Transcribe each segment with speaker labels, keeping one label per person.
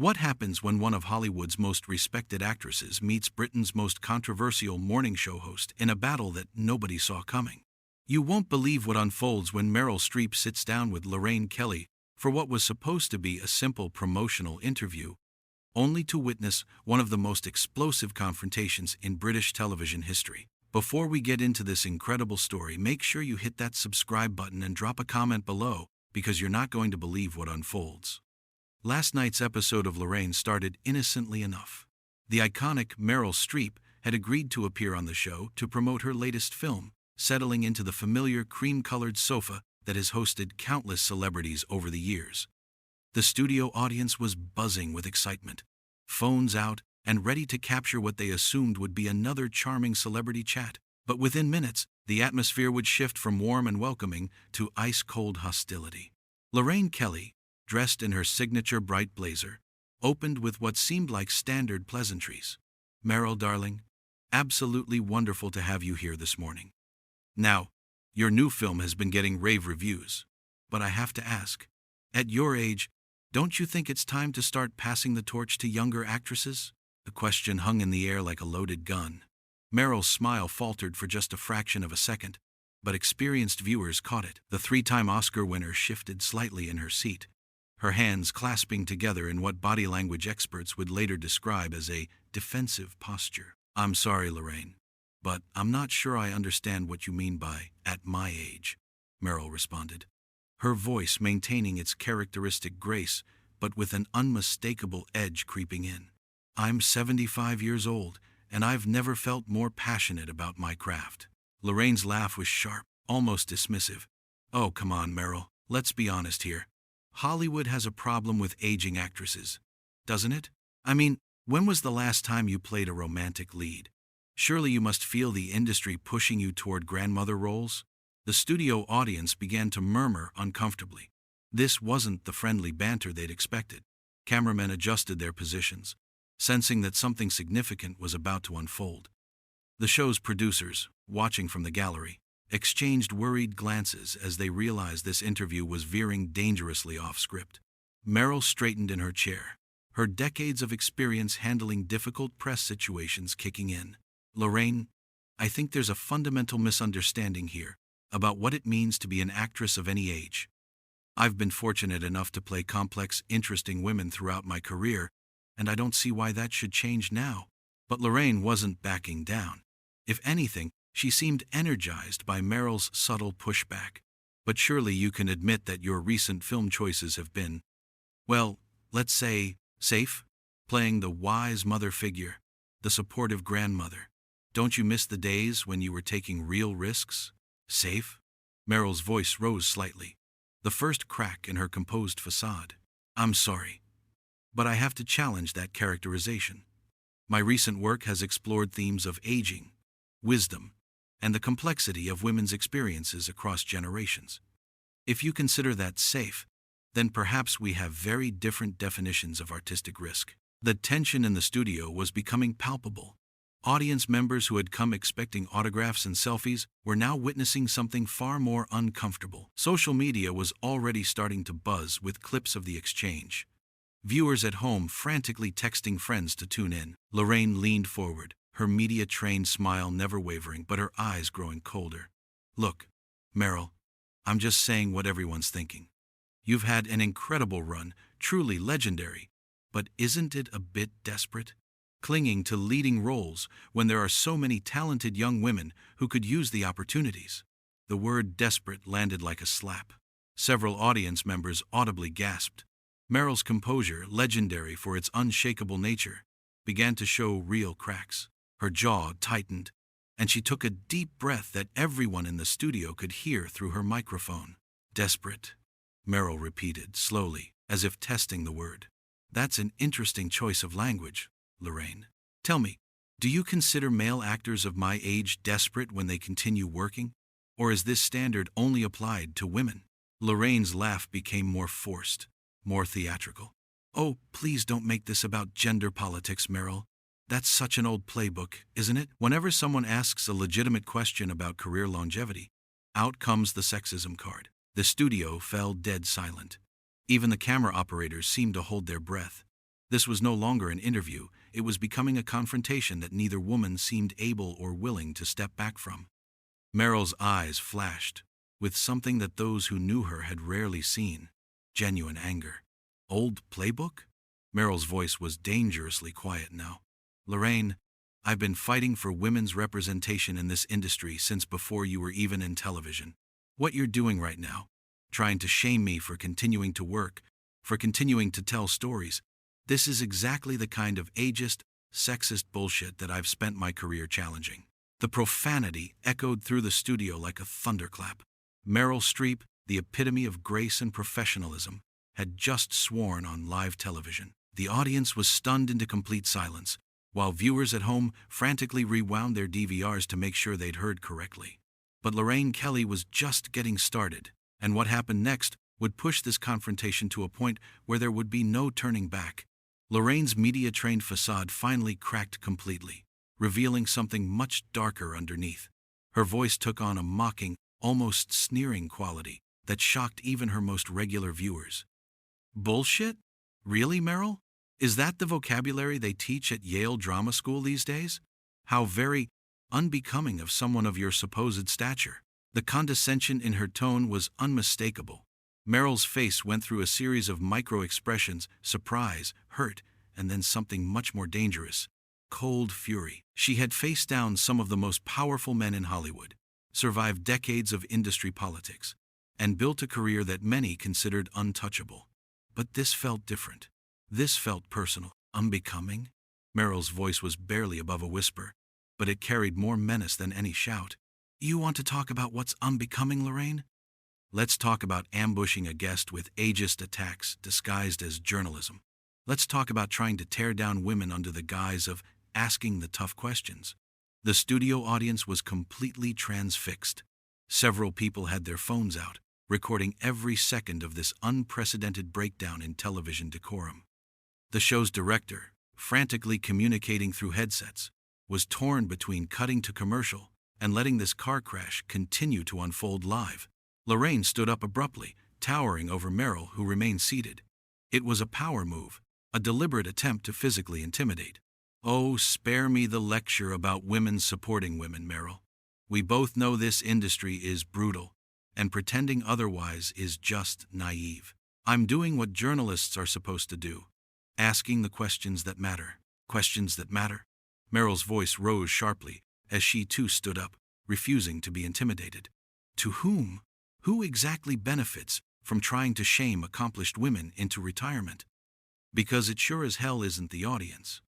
Speaker 1: What happens when one of Hollywood's most respected actresses meets Britain's most controversial morning show host in a battle that nobody saw coming? You won't believe what unfolds when Meryl Streep sits down with Lorraine Kelly for what was supposed to be a simple promotional interview, only to witness one of the most explosive confrontations in British television history. Before we get into this incredible story, make sure you hit that subscribe button and drop a comment below, because you're not going to believe what unfolds. Last night's episode of Lorraine started innocently enough. The iconic Meryl Streep had agreed to appear on the show to promote her latest film, settling into the familiar cream-colored sofa that has hosted countless celebrities over the years. The studio audience was buzzing with excitement, phones out and ready to capture what they assumed would be another charming celebrity chat. But within minutes, the atmosphere would shift from warm and welcoming to ice-cold hostility. Lorraine Kelly, dressed in her signature bright blazer, opened with what seemed like standard pleasantries. "Meryl, darling, absolutely wonderful to have you here this morning. Now, your new film has been getting rave reviews, but I have to ask, at your age, don't you think it's time to start passing the torch to younger actresses?" The question hung in the air like a loaded gun. Meryl's smile faltered for just a fraction of a second, but experienced viewers caught it. The three-time Oscar winner shifted slightly in her seat, her hands clasping together in what body language experts would later describe as a defensive posture. "I'm sorry, Lorraine, but I'm not sure I understand what you mean by 'at my age,'" Meryl responded, her voice maintaining its characteristic grace, but with an unmistakable edge creeping in. "I'm 75 years old, and I've never felt more passionate about my craft." Lorraine's laugh was sharp, almost dismissive. "Oh, come on, Meryl, let's be honest here. Hollywood has a problem with aging actresses, doesn't it? I mean, when was the last time you played a romantic lead? Surely you must feel the industry pushing you toward grandmother roles?" The studio audience began to murmur uncomfortably. This wasn't the friendly banter they'd expected. Cameramen adjusted their positions, sensing that something significant was about to unfold. The show's producers, watching from the gallery, exchanged worried glances as they realized this interview was veering dangerously off script. Meryl straightened in her chair, her decades of experience handling difficult press situations kicking in. "Lorraine, I think there's a fundamental misunderstanding here about what it means to be an actress of any age. I've been fortunate enough to play complex, interesting women throughout my career, and I don't see why that should change now." But Lorraine wasn't backing down. If anything, she seemed energized by Meryl's subtle pushback. "But surely you can admit that your recent film choices have been, well, let's say, safe? Playing the wise mother figure, the supportive grandmother. Don't you miss the days when you were taking real risks?" "Safe?" Meryl's voice rose slightly, the first crack in her composed facade. "I'm sorry, but I have to challenge that characterization. My recent work has explored themes of aging, wisdom, and the complexity of women's experiences across generations. If you consider that safe, then perhaps we have very different definitions of artistic risk." The tension in the studio was becoming palpable. Audience members who had come expecting autographs and selfies were now witnessing something far more uncomfortable. Social media was already starting to buzz with clips of the exchange, viewers at home frantically texting friends to tune in. Lorraine leaned forward, her media-trained smile never wavering, but her eyes growing colder. "Look, Meryl, I'm just saying what everyone's thinking. You've had an incredible run, truly legendary, but isn't it a bit desperate? Clinging to leading roles when there are so many talented young women who could use the opportunities." The word desperate landed like a slap. Several audience members audibly gasped. Meryl's composure, legendary for its unshakable nature, began to show real cracks. Her jaw tightened, and she took a deep breath that everyone in the studio could hear through her microphone. "Desperate," Meryl repeated slowly, as if testing the word. "That's an interesting choice of language, Lorraine. Tell me, do you consider male actors of my age desperate when they continue working? Or is this standard only applied to women?" Lorraine's laugh became more forced, more theatrical. "Oh, please don't make this about gender politics, Meryl. That's such an old playbook, isn't it? Whenever someone asks a legitimate question about career longevity, out comes the sexism card." The studio fell dead silent. Even the camera operators seemed to hold their breath. This was no longer an interview, it was becoming a confrontation that neither woman seemed able or willing to step back from. Meryl's eyes flashed, with something that those who knew her had rarely seen: genuine anger. Old playbook? Meryl's voice was dangerously quiet now. Lorraine, I've been fighting for women's representation in this industry since before you were even in television. What you're doing right now, trying to shame me for continuing to work, for continuing to tell stories, this is exactly the kind of ageist, sexist bullshit that I've spent my career challenging. The profanity echoed through the studio like a thunderclap. Meryl Streep, the epitome of grace and professionalism, had just sworn on live television. The audience was stunned into complete silence, while viewers at home frantically rewound their DVRs to make sure they'd heard correctly. But Lorraine Kelly was just getting started, and what happened next would push this confrontation to a point where there would be no turning back. Lorraine's media-trained facade finally cracked completely, revealing something much darker underneath. Her voice took on a mocking, almost sneering quality that shocked even her most regular viewers. Bullshit? Really, Meryl? Is that the vocabulary they teach at Yale Drama School these days? How very unbecoming of someone of your supposed stature. The condescension in her tone was unmistakable. Meryl's face went through a series of micro-expressions: surprise, hurt, and then something much more dangerous: cold fury. She had faced down some of the most powerful men in Hollywood, survived decades of industry politics, and built a career that many considered untouchable. But this felt different. This felt personal. Unbecoming? Meryl's voice was barely above a whisper, but it carried more menace than any shout. You want to talk about what's unbecoming, Lorraine? Let's talk about ambushing a guest with ageist attacks disguised as journalism. Let's talk about trying to tear down women under the guise of asking the tough questions. The studio audience was completely transfixed. Several people had their phones out, recording every second of this unprecedented breakdown in television decorum. The show's director, frantically communicating through headsets, was torn between cutting to commercial and letting this car crash continue to unfold live. Lorraine stood up abruptly, towering over Meryl, who remained seated. It was a power move, a deliberate attempt to physically intimidate. Oh, spare me the lecture about women supporting women, Meryl. We both know this industry is brutal, and pretending otherwise is just naive. I'm doing what journalists are supposed to do, asking the questions that matter. Questions that matter? Meryl's voice rose sharply as she too stood up, refusing to be intimidated. To whom? Who exactly benefits from trying to shame accomplished women into retirement? Because it sure as hell isn't the audience.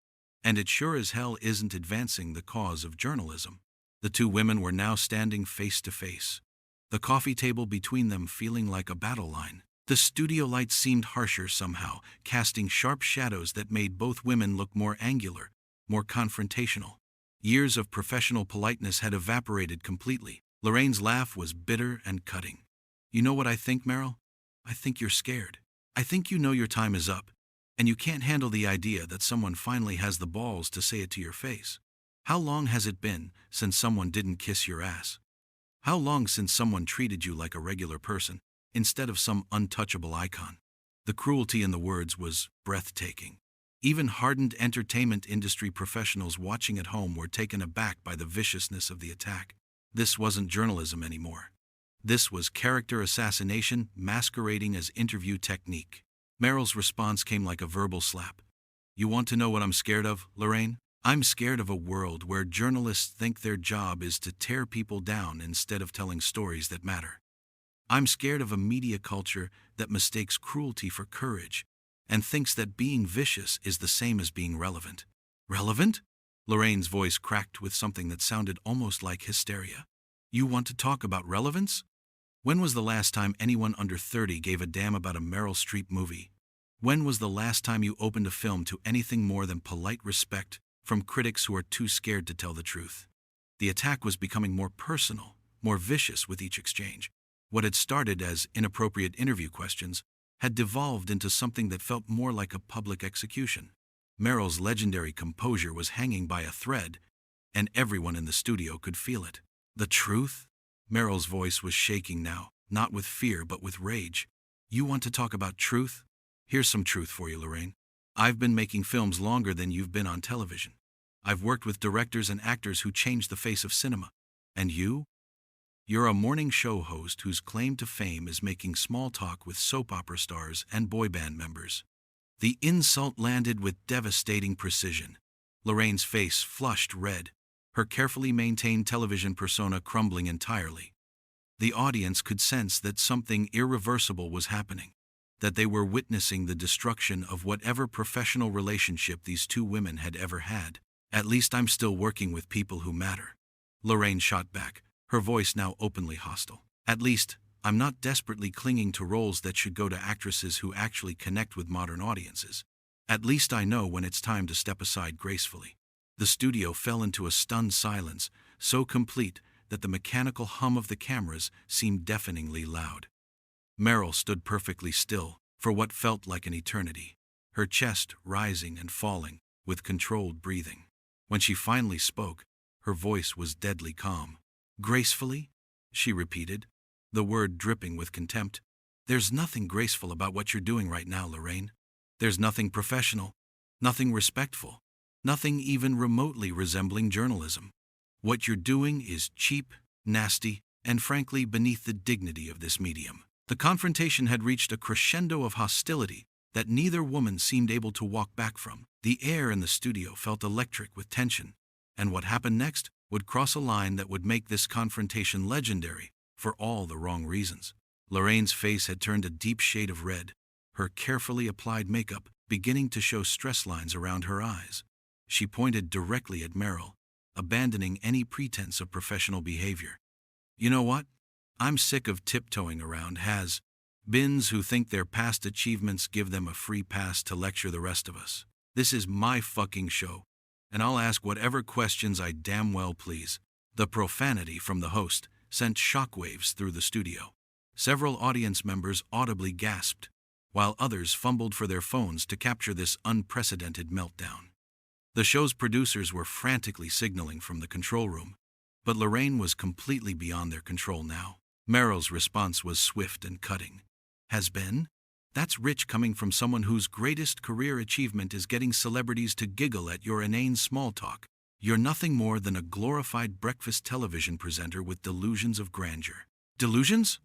Speaker 1: And it sure as hell isn't advancing the cause of journalism. The two women were now standing face to face, the coffee table between them feeling like a battle line. The studio lights seemed harsher somehow, casting sharp shadows that made both women look more angular, more confrontational. Years of professional politeness had evaporated completely. Lorraine's laugh was bitter and cutting. You know what I think, Meryl? I think you're scared. I think you know your time is up, and you can't handle the idea that someone finally has the balls to say it to your face. How long has it been since someone didn't kiss your ass? How long since someone treated you like a regular person, instead of some untouchable icon? The cruelty in the words was breathtaking. Even hardened entertainment industry professionals watching at home were taken aback by the viciousness of the attack. This wasn't journalism anymore. This was character assassination masquerading as interview technique. Meryl's response came like a verbal slap. You want to know what I'm scared of, Lorraine? I'm scared of a world where journalists think their job is to tear people down instead of telling stories that matter. I'm scared of a media culture that mistakes cruelty for courage and thinks that being vicious is the same as being relevant. Relevant? Lorraine's voice cracked with something that sounded almost like hysteria. You want to talk about relevance? When was the last time anyone under 30 gave a damn about a Meryl Streep movie? When was the last time you opened a film to anything more than polite respect from critics who are too scared to tell the truth? The attack was becoming more personal, more vicious with each exchange. What had started as inappropriate interview questions had devolved into something that felt more like a public execution. Meryl's legendary composure was hanging by a thread, and everyone in the studio could feel it. The truth? Meryl's voice was shaking now, not with fear but with rage. You want to talk about truth? Here's some truth for you, Lorraine. I've been making films longer than you've been on television. I've worked with directors and actors who changed the face of cinema. And you? You're a morning show host whose claim to fame is making small talk with soap opera stars and boy band members. The insult landed with devastating precision. Lorraine's face flushed red, her carefully maintained television persona crumbling entirely. The audience could sense that something irreversible was happening, that they were witnessing the destruction of whatever professional relationship these two women had ever had. At least I'm still working with people who matter. Lorraine shot back, her voice now openly hostile. At least, I'm not desperately clinging to roles that should go to actresses who actually connect with modern audiences. At least I know when it's time to step aside gracefully. The studio fell into a stunned silence, so complete that the mechanical hum of the cameras seemed deafeningly loud. Meryl stood perfectly still, for what felt like an eternity, her chest rising and falling, with controlled breathing. When she finally spoke, her voice was deadly calm. "Gracefully?" she repeated, the word dripping with contempt. "There's nothing graceful about what you're doing right now, Lorraine. There's nothing professional, nothing respectful, nothing even remotely resembling journalism. What you're doing is cheap, nasty, and frankly beneath the dignity of this medium." The confrontation had reached a crescendo of hostility that neither woman seemed able to walk back from. The air in the studio felt electric with tension, and what happened next would cross a line that would make this confrontation legendary for all the wrong reasons. Lorraine's face had turned a deep shade of red, her carefully applied makeup beginning to show stress lines around her eyes. She pointed directly at Meryl, abandoning any pretense of professional behavior. "You know what? I'm sick of tiptoeing around has-beens who think their past achievements give them a free pass to lecture the rest of us. This is my fucking show, and I'll ask whatever questions I damn well please." The profanity from the host sent shockwaves through the studio. Several audience members audibly gasped, while others fumbled for their phones to capture this unprecedented meltdown. The show's producers were frantically signaling from the control room, but Lorraine was completely beyond their control now. Meryl's response was swift and cutting. "Has been? That's rich coming from someone whose greatest career achievement is getting celebrities to giggle at your inane small talk. You're nothing more than a glorified breakfast television presenter with delusions of grandeur." "Delusions?"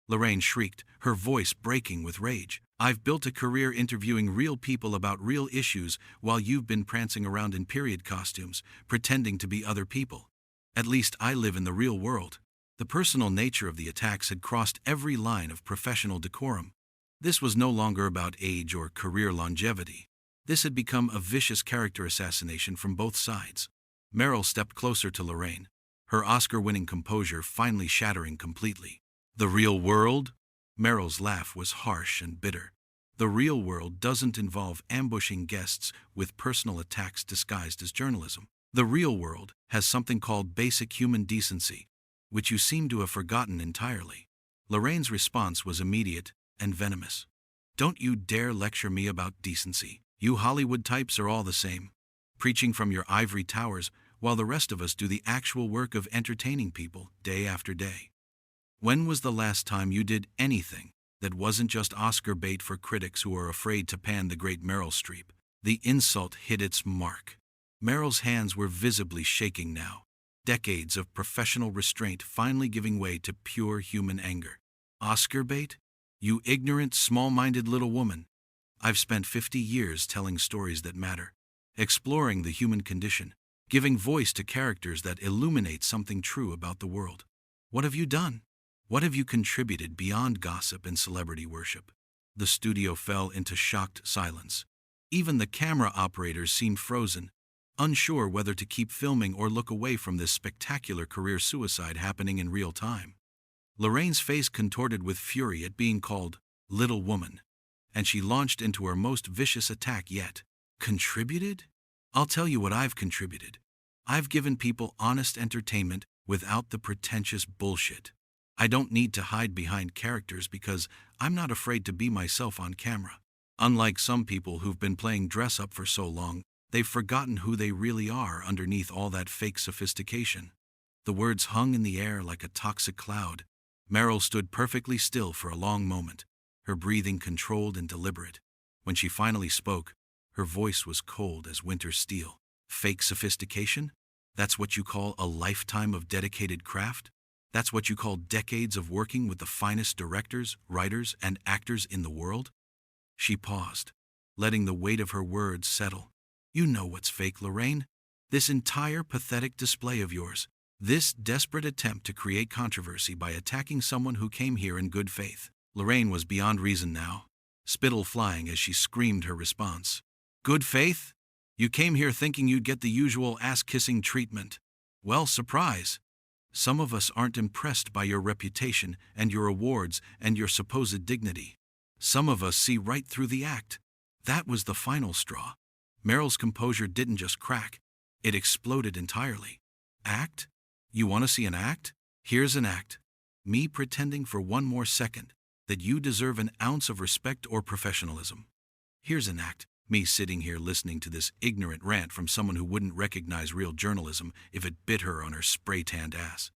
Speaker 1: Lorraine shrieked, her voice breaking with rage. "I've built a career interviewing real people about real issues while you've been prancing around in period costumes, pretending to be other people. At least I live in the real world." The personal nature of the attacks had crossed every line of professional decorum. This was no longer about age or career longevity. This had become a vicious character assassination from both sides. Meryl stepped closer to Lorraine, her Oscar-winning composure finally shattering completely. "The real world?" Meryl's laugh was harsh and bitter. "The real world doesn't involve ambushing guests with personal attacks disguised as journalism. The real world has something called basic human decency, which you seem to have forgotten entirely." Lorraine's response was immediate and venomous. "Don't you dare lecture me about decency. You Hollywood types are all the same, preaching from your ivory towers while the rest of us do the actual work of entertaining people day after day. When was the last time you did anything that wasn't just Oscar bait for critics who are afraid to pan the great Meryl Streep?" The insult hit its mark. Meryl's hands were visibly shaking now, decades of professional restraint finally giving way to pure human anger. "Oscar bait? You ignorant, small-minded little woman. I've spent 50 years telling stories that matter, exploring the human condition, giving voice to characters that illuminate something true about the world. What have you done? What have you contributed beyond gossip and celebrity worship?" The studio fell into shocked silence. Even the camera operators seemed frozen, unsure whether to keep filming or look away from this spectacular career suicide happening in real time. Lorraine's face contorted with fury at being called "little woman," and she launched into her most vicious attack yet. "Contributed? I'll tell you what I've contributed. I've given people honest entertainment without the pretentious bullshit. I don't need to hide behind characters because I'm not afraid to be myself on camera. Unlike some people who've been playing dress-up for so long, they've forgotten who they really are underneath all that fake sophistication." The words hung in the air like a toxic cloud. Meryl stood perfectly still for a long moment, her breathing controlled and deliberate. When she finally spoke, Her voice was cold as winter steel. Fake sophistication? That's what you call a lifetime of dedicated craft? That's what you call decades of working with the finest directors, writers, and actors in the world? She paused, letting the weight of her words settle. You know what's fake, Lorraine. This entire pathetic display of yours. This desperate attempt to create controversy by attacking someone who came here in good faith. Lorraine was beyond reason now, spittle flying as she screamed her response. Good faith? You came here thinking you'd get the usual ass-kissing treatment. Well, surprise. Some of us aren't impressed by your reputation and your awards and your supposed dignity. Some of us see right through the act. That was the final straw. Meryl's composure didn't just crack, it exploded entirely. Act? You want to see an act? Here's an act. Me pretending for one more second that you deserve an ounce of respect or professionalism. Here's an act. Me sitting here listening to this ignorant rant from someone who wouldn't recognize real journalism if it bit her on her spray-tanned ass.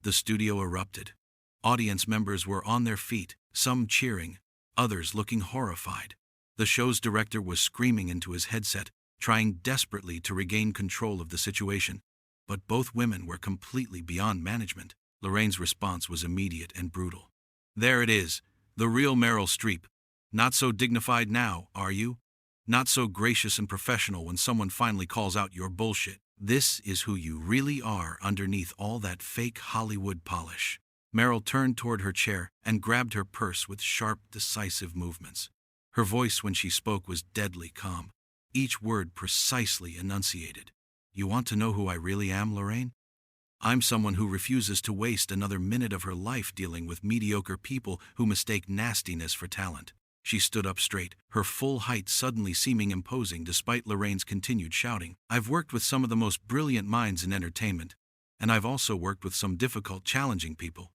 Speaker 1: The studio erupted. Audience members were on their feet, some cheering, others looking horrified. The show's director was screaming into his headset, trying desperately to regain control of the situation. But both women were completely beyond management. Lorraine's response was immediate and brutal. There it is, the real Meryl Streep. Not so dignified now, are you? Not so gracious and professional when someone finally calls out your bullshit. This is who you really are underneath all that fake Hollywood polish. Meryl turned toward her chair and grabbed her purse with sharp, decisive movements. Her voice when she spoke was deadly calm, each word precisely enunciated. You want to know who I really am, Lorraine? I'm someone who refuses to waste another minute of her life dealing with mediocre people who mistake nastiness for talent. She stood up straight, her full height suddenly seeming imposing despite Lorraine's continued shouting. I've worked with some of the most brilliant minds in entertainment, and I've also worked with some difficult, challenging people.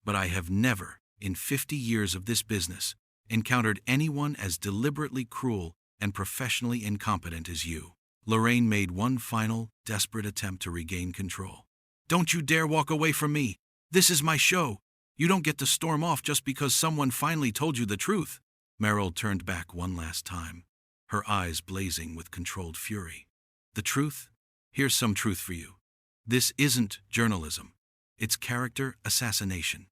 Speaker 1: But I have never, in 50 years of this business, encountered anyone as deliberately cruel and professionally incompetent as you. Lorraine made one final, desperate attempt to regain control. Don't you dare walk away from me! This is my show! You don't get to storm off just because someone finally told you the truth! Meryl turned back one last time, her eyes blazing with controlled fury. The truth? Here's some truth for you. This isn't journalism. It's character assassination.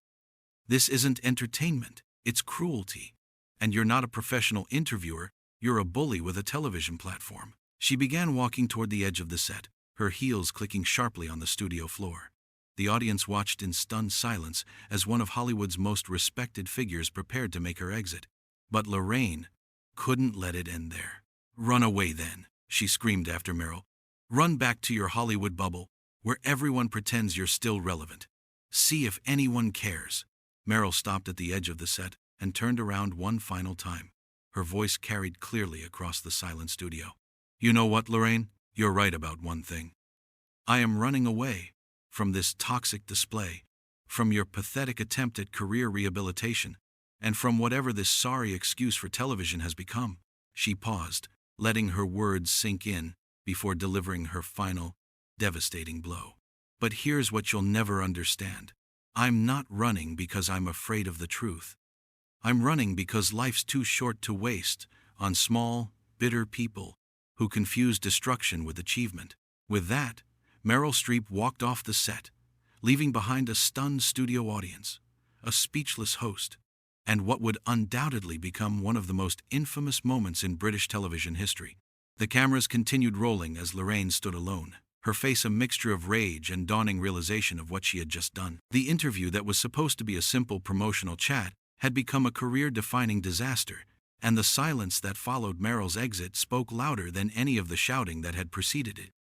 Speaker 1: This isn't entertainment. It's cruelty. And you're not a professional interviewer, you're a bully with a television platform. She began walking toward the edge of the set, her heels clicking sharply on the studio floor. The audience watched in stunned silence as one of Hollywood's most respected figures prepared to make her exit. But Lorraine couldn't let it end there. Run away then, she screamed after Meryl. Run back to your Hollywood bubble, where everyone pretends you're still relevant. See if anyone cares. Meryl stopped at the edge of the set and turned around one final time. Her voice carried clearly across the silent studio. You know what, Lorraine? You're right about one thing. I am running away from this toxic display, from your pathetic attempt at career rehabilitation, and from whatever this sorry excuse for television has become. She paused, letting her words sink in before delivering her final, devastating blow. But here's what you'll never understand. I'm not running because I'm afraid of the truth. I'm running because life's too short to waste on small, bitter people who confuse destruction with achievement. With that, Meryl Streep walked off the set, leaving behind a stunned studio audience, a speechless host, and what would undoubtedly become one of the most infamous moments in British television history. The cameras continued rolling as Lorraine stood alone, her face a mixture of rage and dawning realization of what she had just done. The interview that was supposed to be a simple promotional chat had become a career-defining disaster, and the silence that followed Meryl's exit spoke louder than any of the shouting that had preceded it.